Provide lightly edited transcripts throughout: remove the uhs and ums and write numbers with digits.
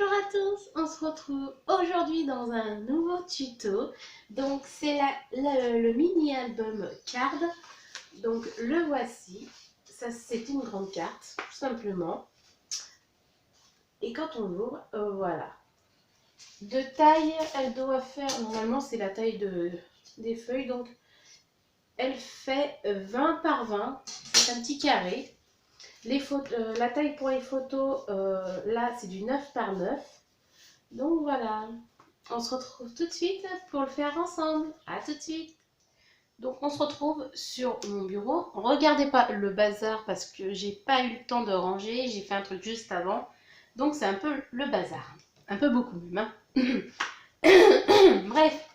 Bonjour à tous, on se retrouve aujourd'hui dans un nouveau tuto. Donc c'est le mini album card. Donc le voici. Ça c'est une grande carte tout simplement. Et quand on l'ouvre, voilà. De taille, elle doit faire, normalement c'est la taille des feuilles, donc elle fait 20 par 20. C'est un petit carré. La taille pour les photos, là c'est du 9 par 9. Donc voilà, on se retrouve tout de suite pour le faire ensemble. À tout de suite. Donc on se retrouve sur mon bureau. Regardez pas le bazar parce que j'ai pas eu le temps de ranger. J'ai fait un truc juste avant. Donc c'est un peu le bazar. Un peu beaucoup même. Hein. Bref,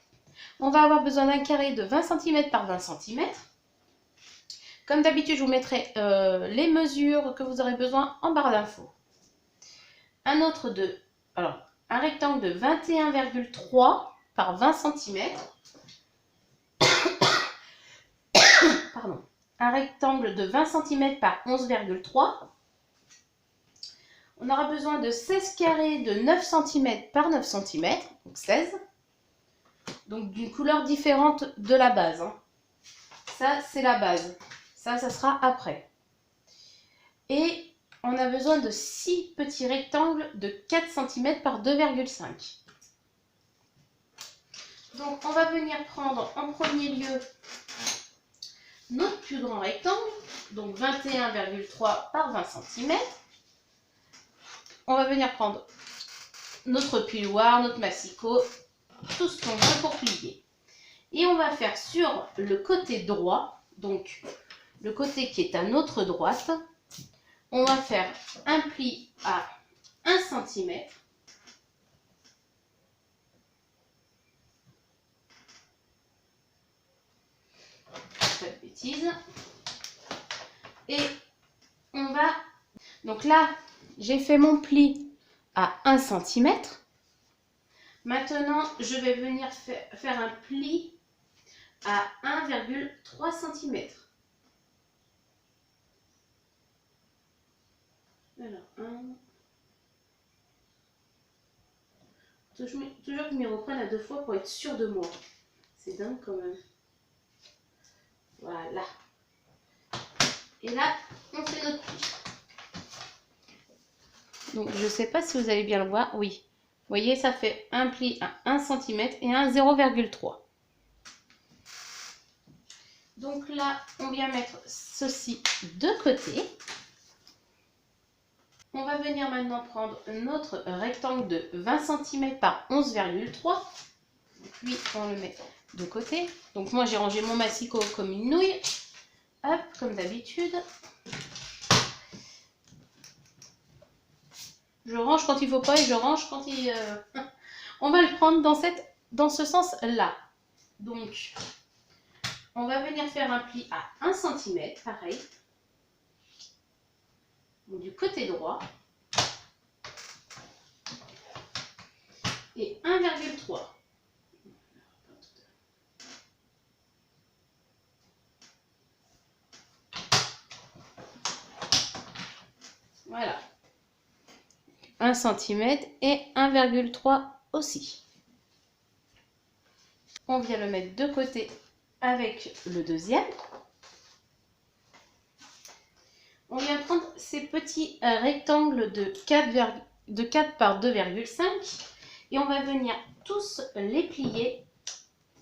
on va avoir besoin d'un carré de 20 cm par 20 cm. Comme d'habitude, je vous mettrai les mesures que vous aurez besoin en barre d'infos. Un rectangle de 21,3 par 20 cm. Pardon. Un rectangle de 20 cm par 11,3. On aura besoin de 16 carrés de 9 cm par 9 cm, donc 16. Donc d'une couleur différente de la base. Hein. Ça, c'est la base. Ça sera après. Et on a besoin de 6 petits rectangles de 4 cm par 2,5. Donc on va venir prendre en premier lieu notre plus grand rectangle, donc 21,3 par 20 cm. On va venir prendre notre piloir, notre massicot, tout ce qu'on veut pour plier. Et on va faire sur le côté droit, donc le côté qui est à notre droite, on va faire un pli à 1 cm. Pas de bêtises. Et on va... Donc là, j'ai fait mon pli à 1 cm. Maintenant, je vais venir faire un pli à 1,3 cm. Alors, toujours que je m'y reprenne à 2 fois pour être sûr de moi. C'est dingue quand même. Voilà. Et là, on fait notre pli. Donc, je ne sais pas si vous allez bien le voir. Oui. Vous voyez, ça fait un pli à 1 cm et un 0,3. Donc là, on vient mettre ceci de côté. On va venir maintenant prendre notre rectangle de 20 cm par 11,3. Puis, on le met de côté. Donc moi, j'ai rangé mon massicot comme une nouille. Hop, comme d'habitude. Je range quand il ne faut pas et je range quand il... On va le prendre dans ce sens-là. Donc, on va venir faire un pli à 1 cm, pareil. Donc, du côté droit. Et 1,3. Voilà. 1 cm et 1,3 aussi. On vient le mettre de côté avec le deuxième. On vient prendre ces petits rectangles de 4 par 2,5 et on va venir tous les plier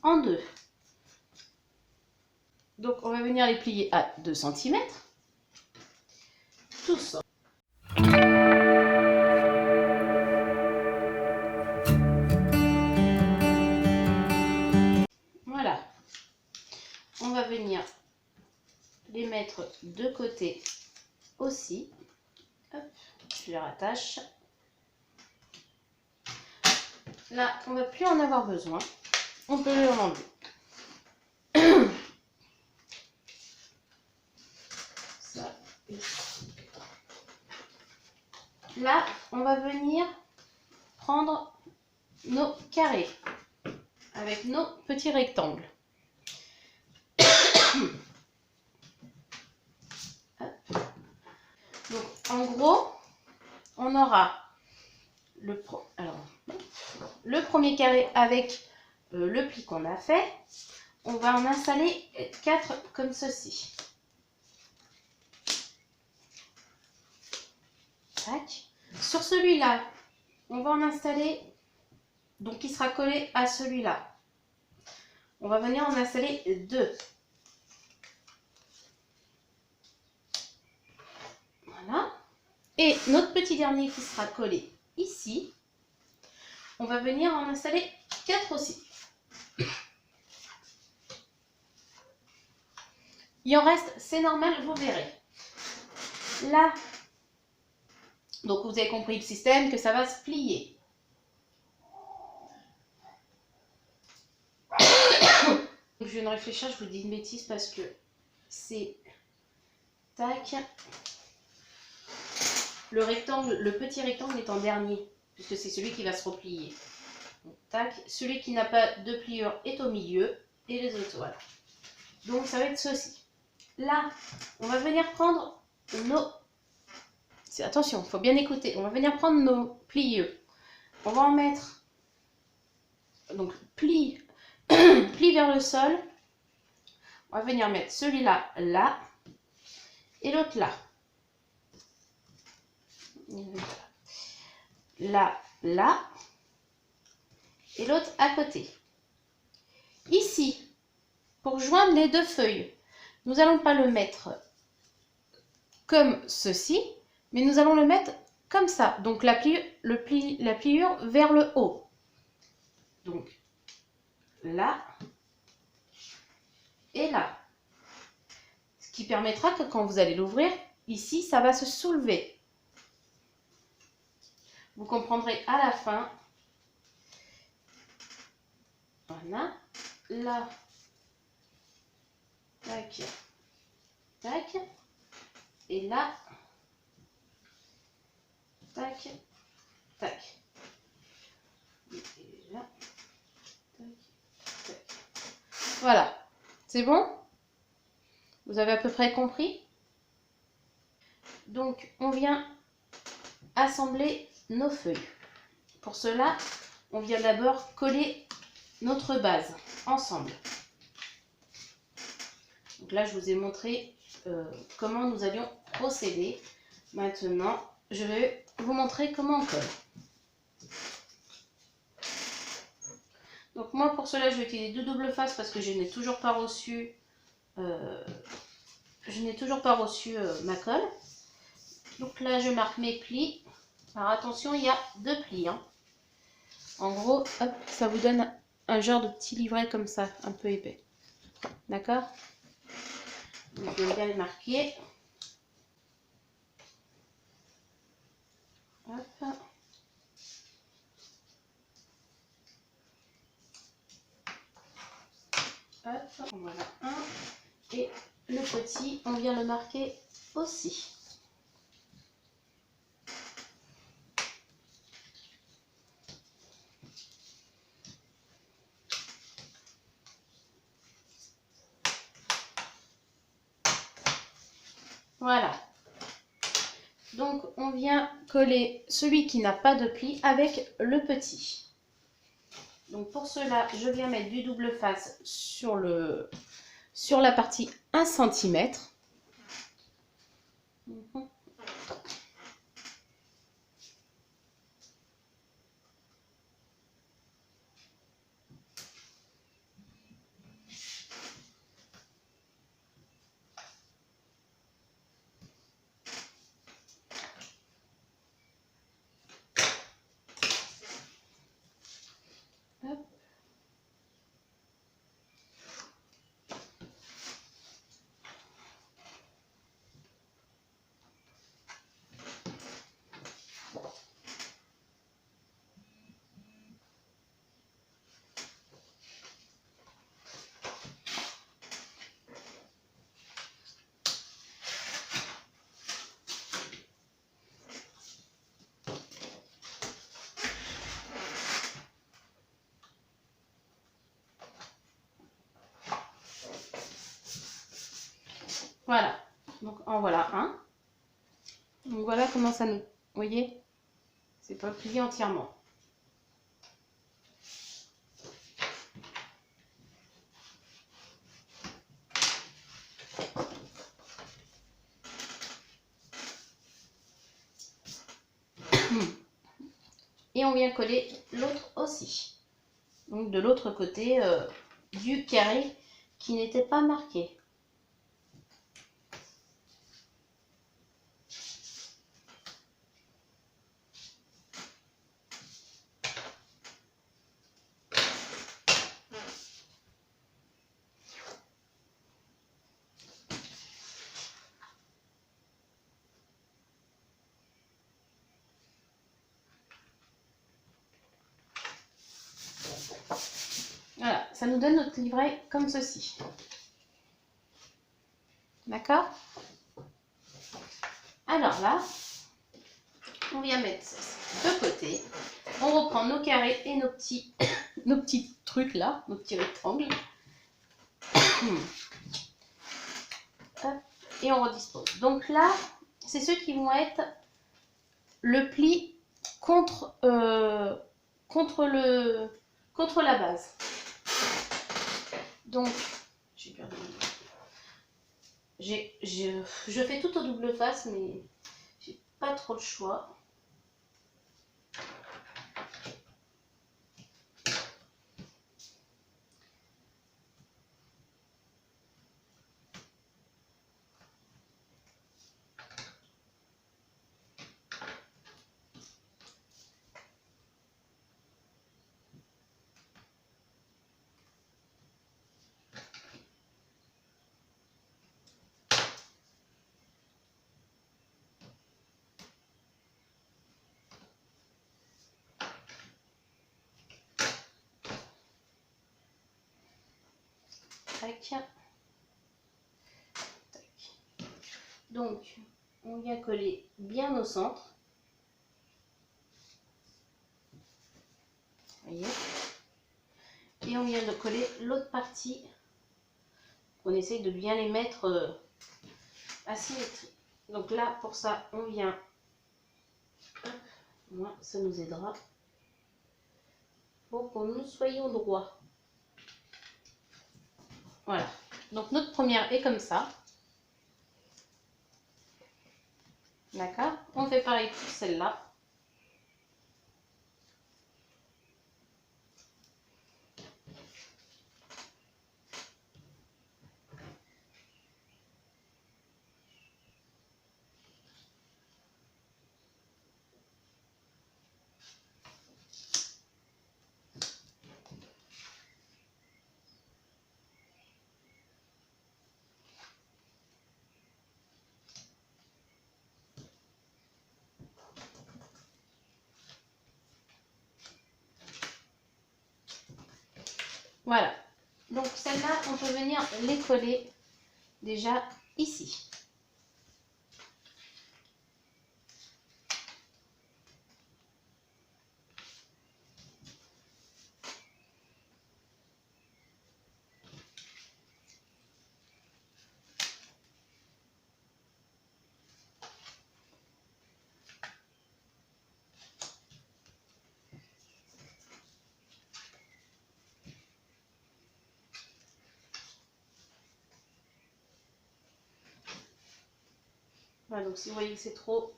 en deux. Donc on va venir les plier à 2 cm. Tous. Voilà. On va venir les mettre de côté aussi. Hop, je les rattache. Là, on ne va plus en avoir besoin. On peut les enlever. Ça. Là, on va venir prendre nos carrés avec nos petits rectangles. Donc, en gros, on aura le premier carré avec le pli qu'on a fait, on va en installer 4 comme ceci. Tac. Sur celui-là, on va en installer, donc qui sera collé à celui-là. On va venir en installer 2. Voilà. Et notre petit dernier qui sera collé ici, on va venir en installer 4 aussi. Il en reste, c'est normal, vous verrez. Là, donc vous avez compris le système, que ça va se plier. Je viens de réfléchir, je vous dis une bêtise parce que c'est... Tac. Le rectangle, le petit rectangle est en dernier, puisque c'est celui qui va se replier. Donc, tac. Celui qui n'a pas de pliure est au milieu, et les autres, voilà. Donc ça va être ceci. Là, on va venir prendre nos... Attention, il faut bien écouter. On va venir prendre nos plieux. On va en mettre... Donc, pli vers le sol. On va venir mettre celui-là, là. Et l'autre, là. Là, là. Et l'autre à côté. Ici, pour joindre les 2 feuilles, nous n'allons pas le mettre comme ceci, mais nous allons le mettre comme ça. Donc la pliure vers le haut. Donc là et là. Ce qui permettra que quand vous allez l'ouvrir, ici, ça va se soulever. Vous comprendrez à la fin. Voilà. Là. Tac. Tac. Et là. Tac. Tac. Et là. Tac. Tac. Voilà. C'est bon? Vous avez à peu près compris? Donc, on vient assembler nos feuilles. Pour cela, on vient d'abord coller notre base ensemble. Donc là, je vous ai montré comment nous allions procéder. Maintenant, je vais vous montrer comment on colle. Donc moi, pour cela, je vais utiliser 2 doubles faces parce que je n'ai toujours pas reçu, ma colle. Donc là, je marque mes plis. Alors attention, il y a 2 plis. Hein. En gros, hop, ça vous donne un genre de petit livret comme ça, un peu épais. D'accord? Donc je vais bien les marquer. Hop. Hop, voilà un. Et le petit, on vient le marquer aussi. Voilà. Donc, on vient coller celui qui n'a pas de pli avec le petit. Donc, pour cela, je viens mettre du double face sur la partie 1 cm. Hop. Voilà, donc en voilà un. Donc voilà comment ça nous... Vous voyez? C'est pas plié entièrement. Et on vient coller l'autre aussi. Donc de l'autre côté du carré qui n'était pas marqué. Voilà, ça nous donne notre livret comme ceci. D'accord? Alors là, on vient mettre ça de côté. On reprend nos carrés et nos petits, nos petits trucs là, nos petits rectangles. Hop, et on redispose. Donc là, c'est ceux qui vont être le pli contre, contre la base. Donc, je fais tout au double face, mais j'ai pas trop le choix. Tac. Donc, on vient coller bien au centre. Voyez. Et on vient de coller l'autre partie. On essaye de bien les mettre asymétriques. Donc là, pour ça, on vient. Hop, moi, ça nous aidera pour que nous soyons droits. Voilà. Donc notre première est comme ça. D'accord? On fait pareil pour celle-là. Voilà. Donc celle-là, on peut venir les coller déjà ici. Voilà, donc si vous voyez que c'est trop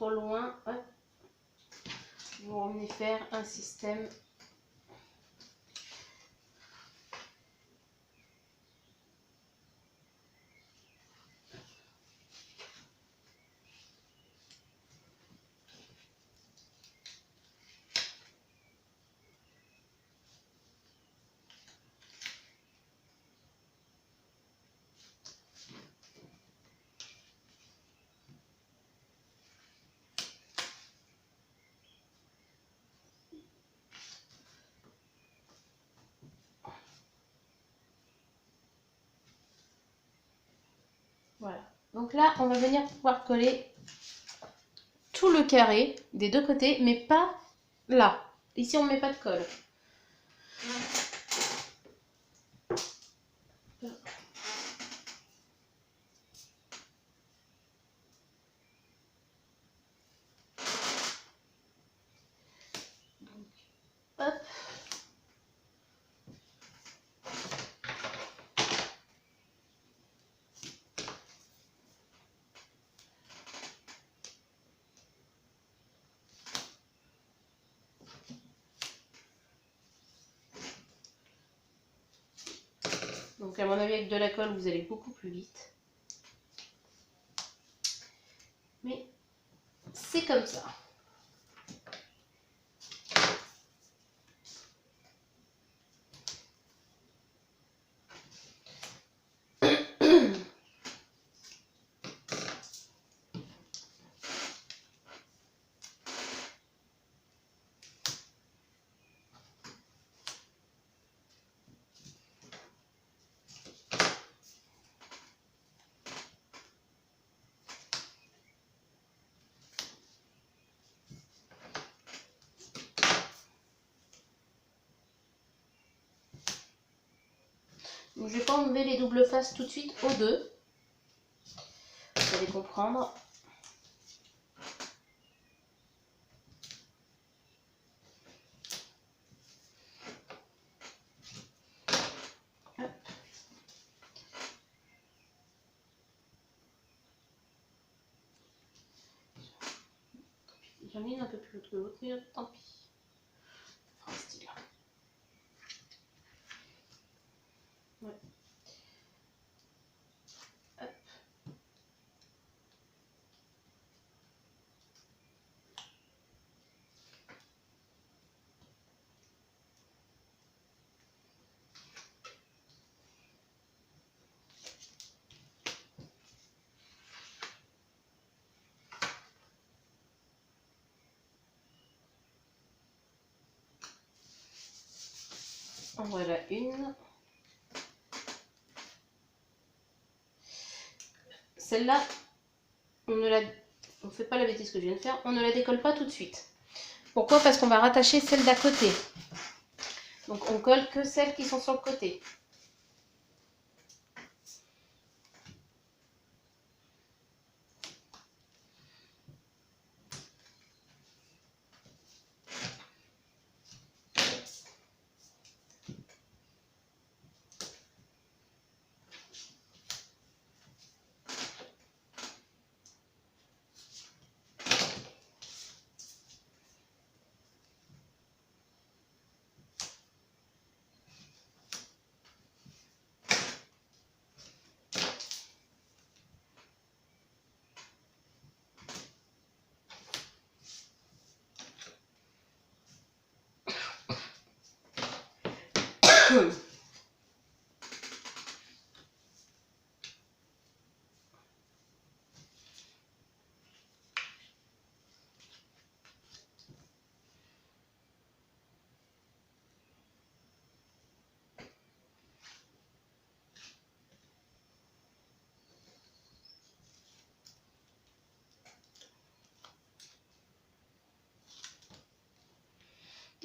loin, hop, vous revenez faire un système. Voilà. Donc là, on va venir pouvoir coller tout le carré des deux côtés, mais pas là. Ici, on ne met pas de colle. Donc à mon avis, avec de la colle, vous allez beaucoup plus vite. Mais c'est comme ça. Donc, je ne vais pas enlever les doubles faces tout de suite aux deux. Vous allez comprendre. Hop. J'en ai une un peu plus haute que l'autre, mais tant pis. Un style. Ouais. Hop. En voilà une. Celle-là, on ne fait pas la bêtise que je viens de faire, on ne la décolle pas tout de suite. Pourquoi? Parce qu'on va rattacher celle d'à côté. Donc on colle que celles qui sont sur le côté.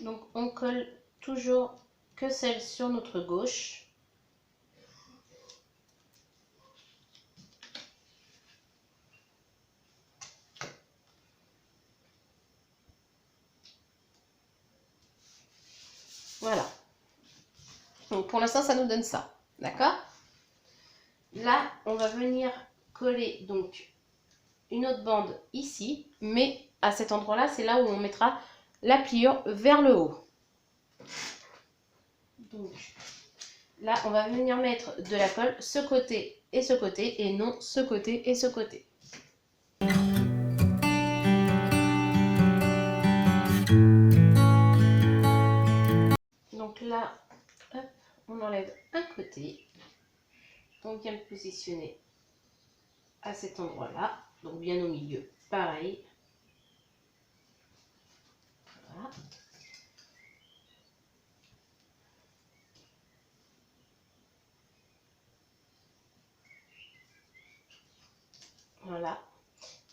Donc on colle toujours que celle sur notre gauche. Voilà. Donc pour l'instant ça nous donne ça. D'accord? Là on va venir coller donc une autre bande ici, mais à cet endroit-là, c'est là où on mettra la pliure vers le haut. Donc là, on va venir mettre de la colle ce côté, et non ce côté et ce côté. Donc là, hop, on enlève un côté. On vient le positionner à cet endroit-là, donc bien au milieu, pareil. Voilà. Voilà.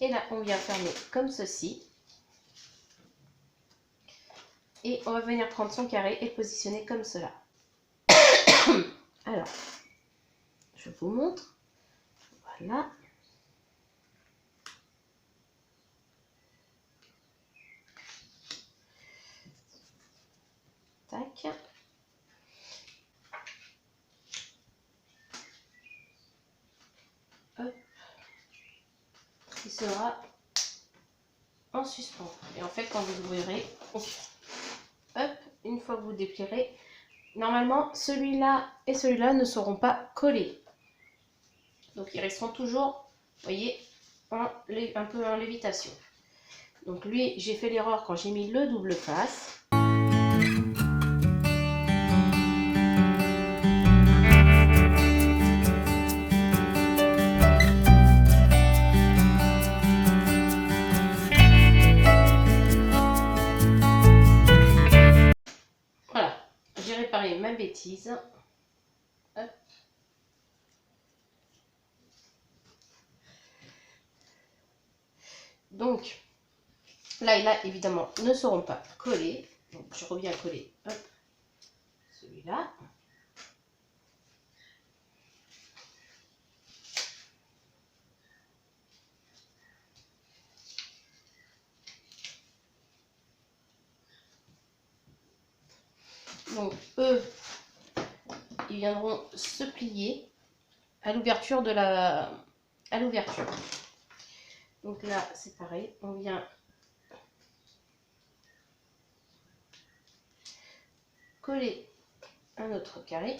Et là, on vient fermer comme ceci. Et on va venir prendre son carré et le positionner comme cela. Alors, je vous montre. Voilà. Tac. Hop. Il sera en suspens. Et en fait, quand vous ouvrirez, hop, une fois que vous déplierez, normalement celui-là et celui-là ne seront pas collés. Donc ils resteront toujours, vous voyez, un peu en lévitation. Donc lui, j'ai fait l'erreur quand j'ai mis le double face. Voilà, j'ai réparé ma bêtise. Hop. Donc, là et là, évidemment, ne seront pas collés. Donc, je reviens coller, hop, celui-là. Donc, eux, ils viendront se plier à l'ouverture de la... à l'ouverture. Donc là, c'est pareil, on vient coller un autre carré.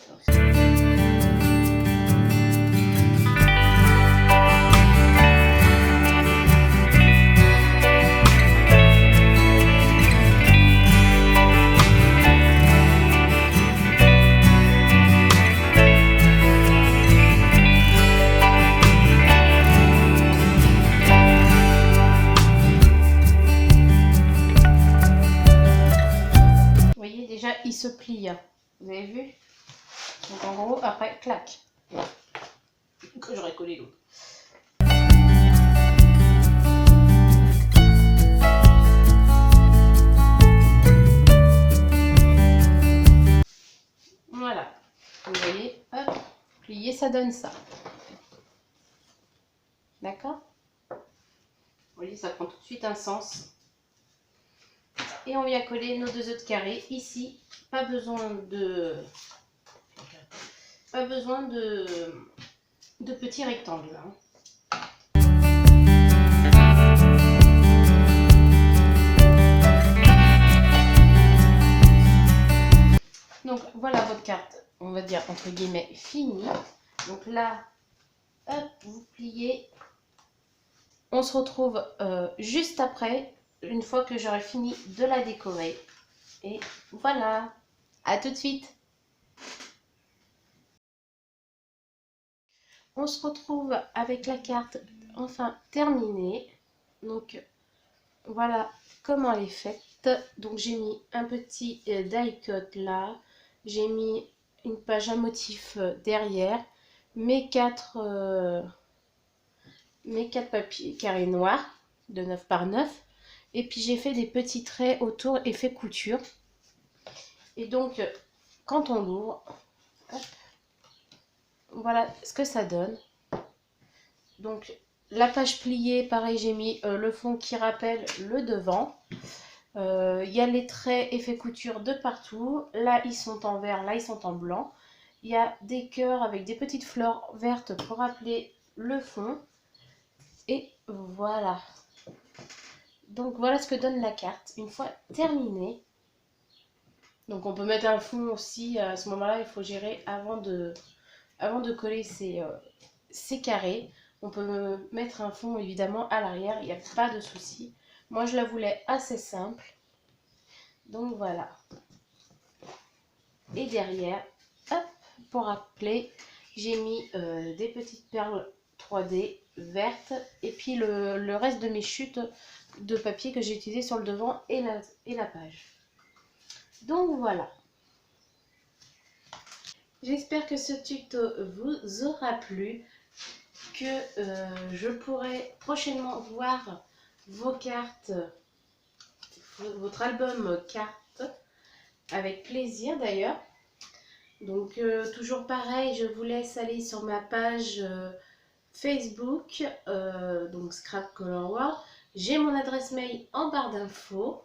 Vous voyez, déjà, il se plie. Vous avez vu? Donc en gros, après, clac. Que j'aurais collé l'autre. Voilà. Vous voyez, hop, plié, ça donne ça. D'accord? Vous voyez, ça prend tout de suite un sens. Et on vient coller nos deux autres carrés. Ici, pas besoin de petits rectangles. Hein. Donc voilà votre carte, on va dire entre guillemets finie. Donc là, hop, vous pliez. On se retrouve juste après, une fois que j'aurai fini de la décorer. Et voilà, à tout de suite. On se retrouve avec la carte enfin terminée. Donc voilà comment elle est faite. Donc j'ai mis un petit die-cut là. J'ai mis une page à motif derrière. Mes quatre papiers carrés noirs de 9 par 9. Et puis j'ai fait des petits traits autour effet couture. Et donc quand on l'ouvre, voilà ce que ça donne. Donc la page pliée, pareil, j'ai mis le fond qui rappelle le devant. Il y a les traits effet couture de partout. Là ils sont en vert, là ils sont en blanc. Il y a des cœurs avec des petites fleurs vertes pour rappeler le fond. Et voilà. Donc voilà ce que donne la carte une fois terminée. Donc on peut mettre un fond aussi, à ce moment-là il faut gérer avant de coller ces carrés. On peut mettre un fond évidemment à l'arrière, il n'y a pas de souci. Moi je la voulais assez simple. Donc voilà. Et derrière, hop, pour rappeler, j'ai mis des petites perles 3D vertes. Et puis le reste de mes chutes de papier que j'ai utilisé sur le devant et la page. Donc voilà. J'espère que ce tuto vous aura plu, que je pourrai prochainement voir vos cartes, votre album cartes, avec plaisir d'ailleurs. Donc toujours pareil, je vous laisse aller sur ma page Facebook, donc Scrap Color World. J'ai mon adresse mail en barre d'infos.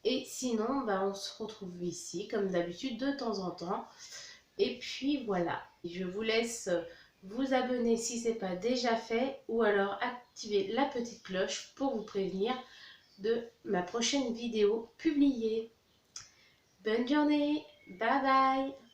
Et sinon, on se retrouve ici, comme d'habitude, de temps en temps. Et puis voilà, je vous laisse vous abonner si ce n'est pas déjà fait, ou alors activer la petite cloche pour vous prévenir de ma prochaine vidéo publiée. Bonne journée! Bye bye!